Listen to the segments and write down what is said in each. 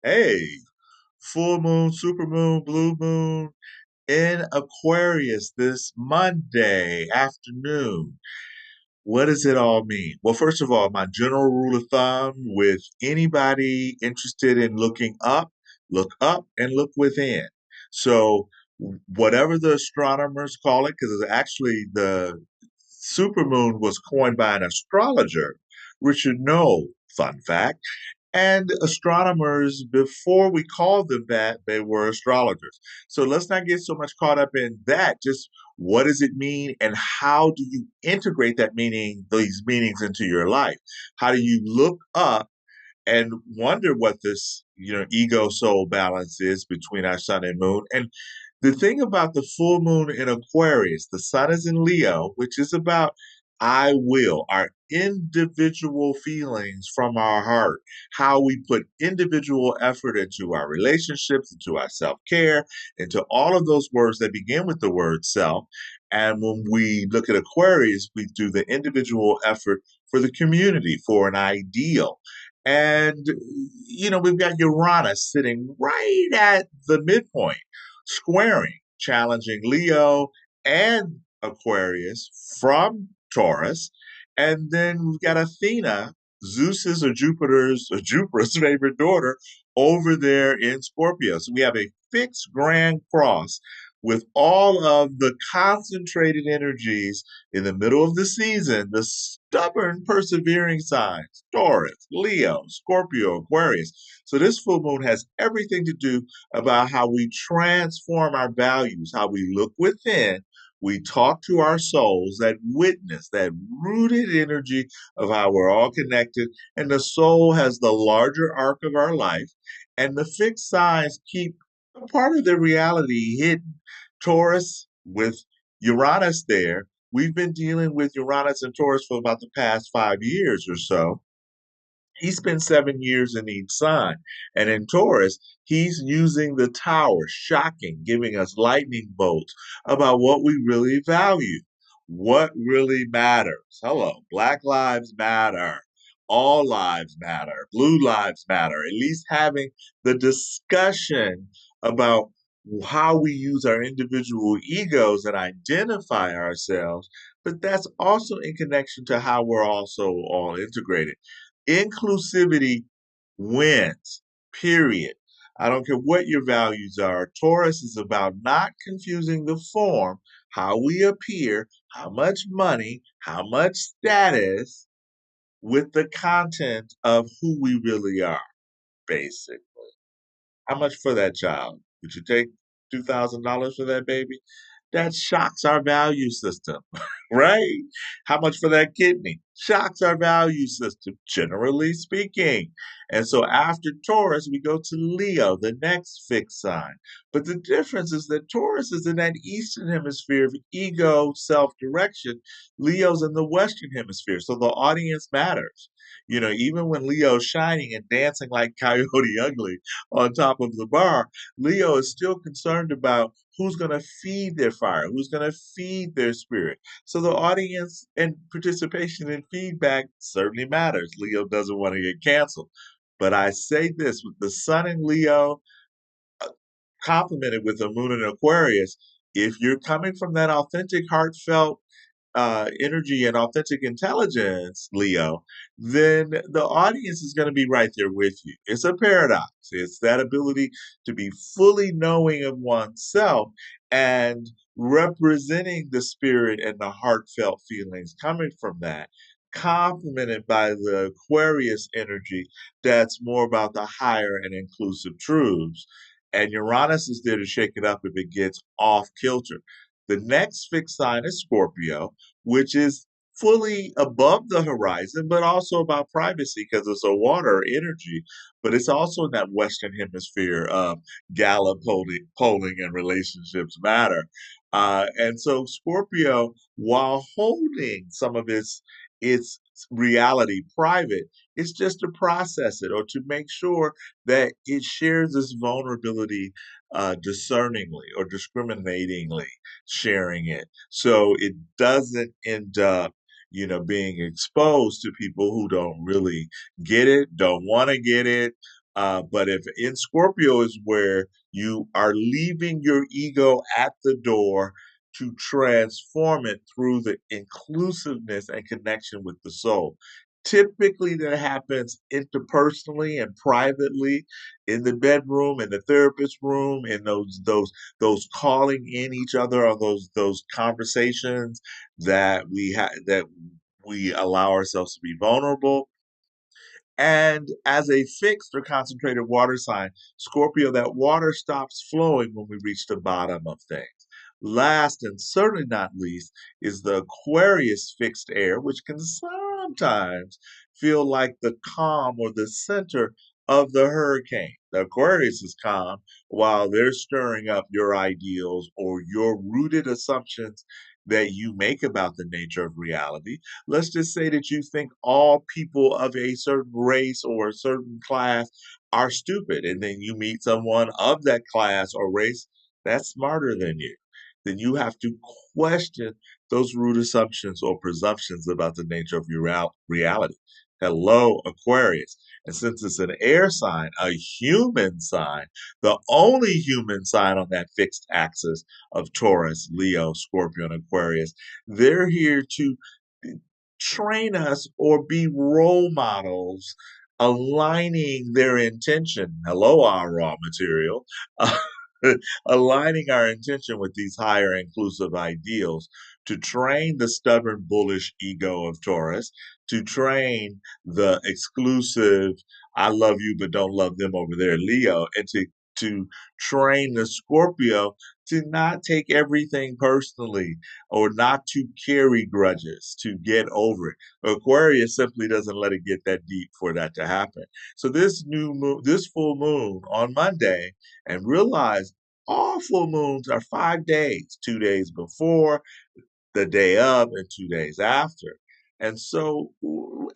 Hey, full moon, super moon, blue moon in Aquarius this Monday afternoon. What does it all mean? Well, first of all, my general rule of thumb with anybody interested in looking up, look up and look within. So, whatever the astronomers call it, because actually the supermoon was coined by an astrologer, Richard Noll, fun fact. And astronomers, before we called them that, they were astrologers. So let's not get so much caught up in that. Just what does it mean and how do you integrate that meaning, these meanings into your life? How do you look up and wonder what this, ego soul balance is between our sun and moon? And the thing about the full moon in Aquarius, the sun is in Leo, which is about I will, our individual feelings from our heart, how we put individual effort into our relationships, into our self care, into all of those words that begin with the word self. And when we look at Aquarius, we do the individual effort for the community, for an ideal. And, we've got Uranus sitting right at the midpoint, squaring, challenging Leo and Aquarius from Taurus. And then we've got Athena, Zeus's or Jupiter's favorite daughter, over there in Scorpio. So we have a fixed grand cross with all of the concentrated energies in the middle of the season, the stubborn, persevering signs Taurus, Leo, Scorpio, Aquarius. So this full moon has everything to do about how we transform our values, how we look within. We talk to our souls, that witness, that rooted energy of how we're all connected. And the soul has the larger arc of our life. And the fixed signs keep a part of the reality hidden. Taurus with Uranus there. We've been dealing with Uranus and Taurus for about the past 5 years or so. He spent 7 years in each sign. And in Taurus, he's using the tower, shocking, giving us lightning bolts about what we really value, what really matters. Hello, Black Lives Matter. All lives matter. Blue lives matter. At least having the discussion about how we use our individual egos and identify ourselves, but that's also in connection to how we're also all integrated. Inclusivity wins, period. I don't care what your values are. Taurus is about not confusing the form, how we appear, how much money, how much status with the content of who we really are, basically. How much for that child? Would you take $2,000 for that baby? That shocks our value system, right? How much for that kidney? Shocks our value system, generally speaking. And so after Taurus, we go to Leo, the next fixed sign. But the difference is that Taurus is in that eastern hemisphere of ego, self direction. Leo's in the western hemisphere. So the audience matters. Even when Leo's shining and dancing like Coyote Ugly on top of the bar, Leo is still concerned about who's going to feed their fire, who's going to feed their spirit. So the audience and participation and feedback certainly matters. Leo doesn't want to get canceled. But I say this with the sun in Leo, complemented with the moon in Aquarius, if you're coming from that authentic, heartfelt energy and authentic intelligence, Leo, then the audience is going to be right there with you. It's a paradox. It's that ability to be fully knowing of oneself and representing the spirit and the heartfelt feelings coming from that, complemented by the Aquarius energy that's more about the higher and inclusive truths. And Uranus is there to shake it up if it gets off kilter. The next fixed sign is Scorpio, which is fully above the horizon, but also about privacy because it's a water energy. But it's also in that Western hemisphere of gala polling and relationships matter. And so Scorpio, while holding some of its reality private, it's just to process it or to make sure that it shares this vulnerability discerningly or discriminatingly sharing it. So it doesn't end up, being exposed to people who don't really get it, don't want to get it. But if in Scorpio is where you are leaving your ego at the door to transform it through the inclusiveness and connection with the soul. Typically, that happens interpersonally and privately in the bedroom, in the therapist room, in those calling in each other on those conversations that we allow ourselves to be vulnerable. And as a fixed or concentrated water sign, Scorpio, that water stops flowing when we reach the bottom of things. Last and certainly not least is the Aquarius fixed air, which can sometimes feel like the calm or the center of the hurricane. The Aquarius is calm while they're stirring up your ideals or your rooted assumptions that you make about the nature of reality. Let's just say that you think all people of a certain race or a certain class are stupid, and then you meet someone of that class or race that's smarter than you. Then you have to question those root assumptions or presumptions about the nature of your reality. Hello, Aquarius. And since it's an air sign, a human sign, the only human sign on that fixed axis of Taurus, Leo, Scorpio, and Aquarius, they're here to train us or be role models, aligning their intention. Hello, our raw material. Aligning our intention with these higher inclusive ideals to train the stubborn, bullish ego of Taurus, to train the exclusive, I love you but don't love them over there, Leo, and to train the Scorpio to not take everything personally or not to carry grudges, to get over it. Aquarius simply doesn't let it get that deep for that to happen. So this new moon, this full moon on Monday, and realize all full moons are 5 days, 2 days before, the day of, and 2 days after. And so,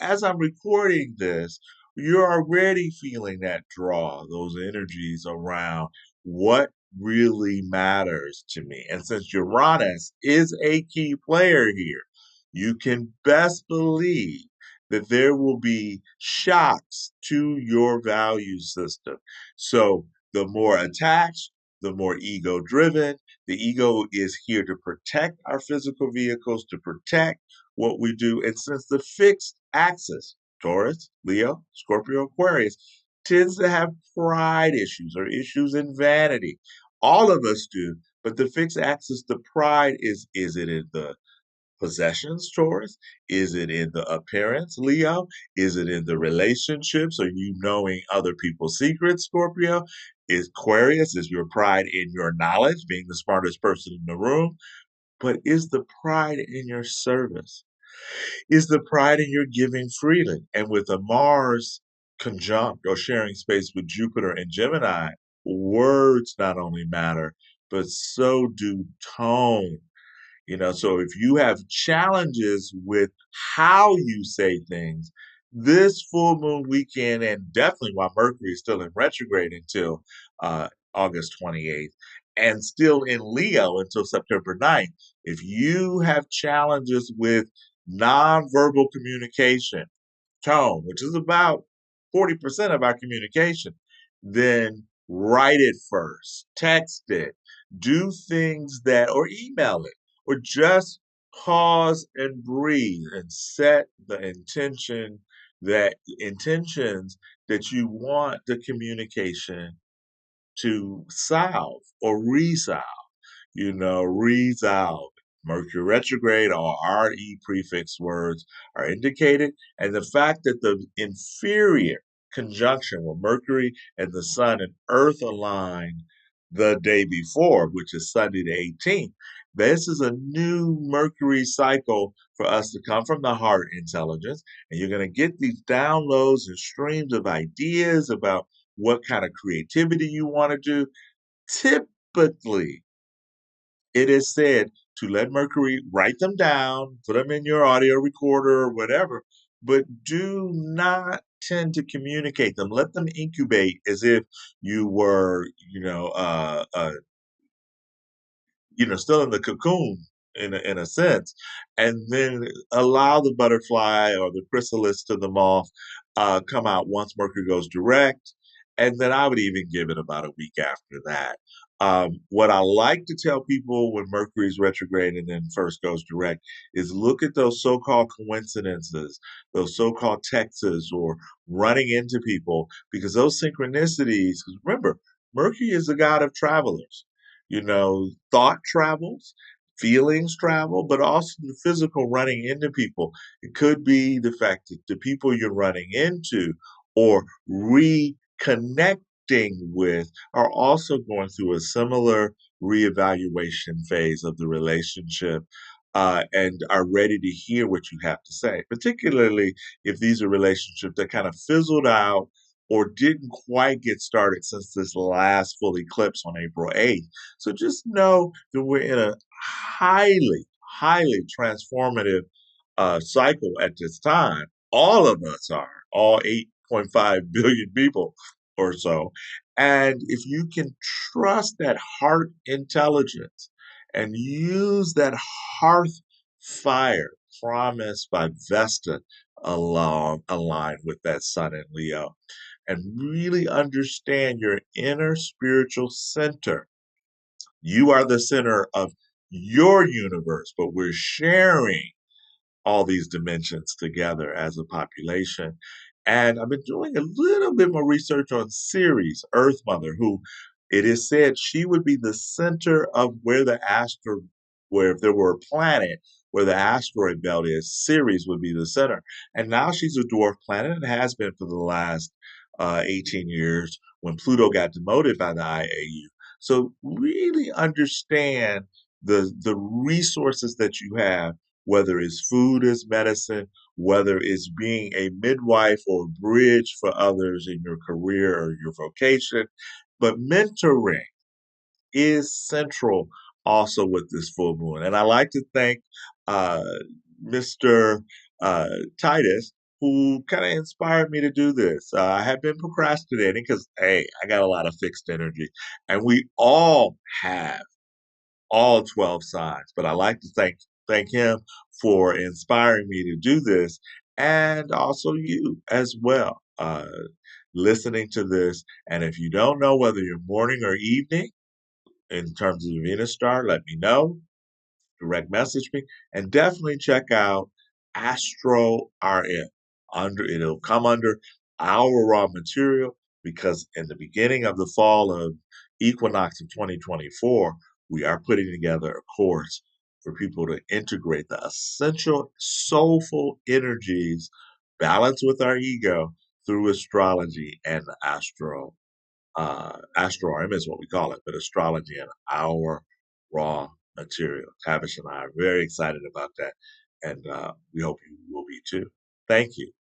as I'm recording this, you're already feeling that draw, those energies around what really matters to me. And since Uranus is a key player here, you can best believe that there will be shocks to your value system. So, the more attached, the more ego driven, the ego is here to protect our physical vehicles, to protect what we do. And since the fixed axis, Taurus, Leo, Scorpio, Aquarius, tends to have pride issues or issues in vanity. All of us do, but the fixed axis, the pride is it in the possessions, Taurus? Is it in the appearance, Leo? Is it in the relationships? Are you knowing other people's secrets, Scorpio? Is Aquarius, is your pride in your knowledge, being the smartest person in the room? But is the pride in your service? Is the pride in your giving freely? And with a Mars conjunct or sharing space with Jupiter and Gemini, words not only matter, but so do tone. So if you have challenges with how you say things, this full moon weekend, and definitely while Mercury is still in retrograde until August 28th, and still in Leo until September 9th, if you have challenges with nonverbal communication, tone, which is about 40% of our communication, then write it first, text it, do things that, or email it, or just pause and breathe and set the intentions that you want the communication to solve or resolve, resolve. Mercury retrograde or RE prefix words are indicated, and the fact that the inferior conjunction with Mercury and the Sun and Earth aligned the day before, which is Sunday the 18th, this is a new Mercury cycle for us to come from the heart intelligence, and you're going to get these downloads and streams of ideas about what kind of creativity you want to do. Typically, it is said to let Mercury write them down, put them in your audio recorder or whatever, but do not tend to communicate them. Let them incubate as if you were, still in the cocoon in a sense, and then allow the butterfly or the chrysalis to the moth come out once Mercury goes direct. And then I would even give it about a week after that. What I like to tell people when Mercury is retrograde and then first goes direct is look at those so-called coincidences, those so-called texts or running into people, because those synchronicities, because remember, Mercury is the god of travelers. Thought travels, feelings travel, but also the physical running into people. It could be the fact that the people you're running into or reconnecting with are also going through a similar reevaluation phase of the relationship, and are ready to hear what you have to say, particularly if these are relationships that kind of fizzled out or didn't quite get started since this last full eclipse on April 8th. So just know that we're in a highly, highly transformative cycle at this time. All of us are, all 8.5 billion people or so. And if you can trust that heart intelligence and use that hearth fire promised by Vesta aligned with that sun in Leo, and really understand your inner spiritual center. You are the center of your universe, but we're sharing all these dimensions together as a population. And I've been doing a little bit more research on Ceres, Earth Mother, who it is said she would be the center of where if there were a planet where the asteroid belt is, Ceres would be the center. And now she's a dwarf planet and has been for the last 18 years when Pluto got demoted by the IAU. So really understand the resources that you have, whether it's food as medicine, whether it's being a midwife or bridge for others in your career or your vocation. But mentoring is central also with this full moon. And I like to thank uh, Mr. Uh, Titus, who kind of inspired me to do this. I have been procrastinating because, hey, I got a lot of fixed energy, and we have all 12 signs. But I like to thank him for inspiring me to do this, and also you as well, listening to this. And if you don't know whether you're morning or evening in terms of the Venus star, let me know, direct message me, and definitely check out Astro RM. It'll come under our raw material, because in the beginning of the fall of equinox of 2024, we are putting together a course for people to integrate the essential soulful energies balanced with our ego through astrology and Astro RM is what we call it, but astrology and our raw material. Tavish and I are very excited about that, and we hope you will be too. Thank you.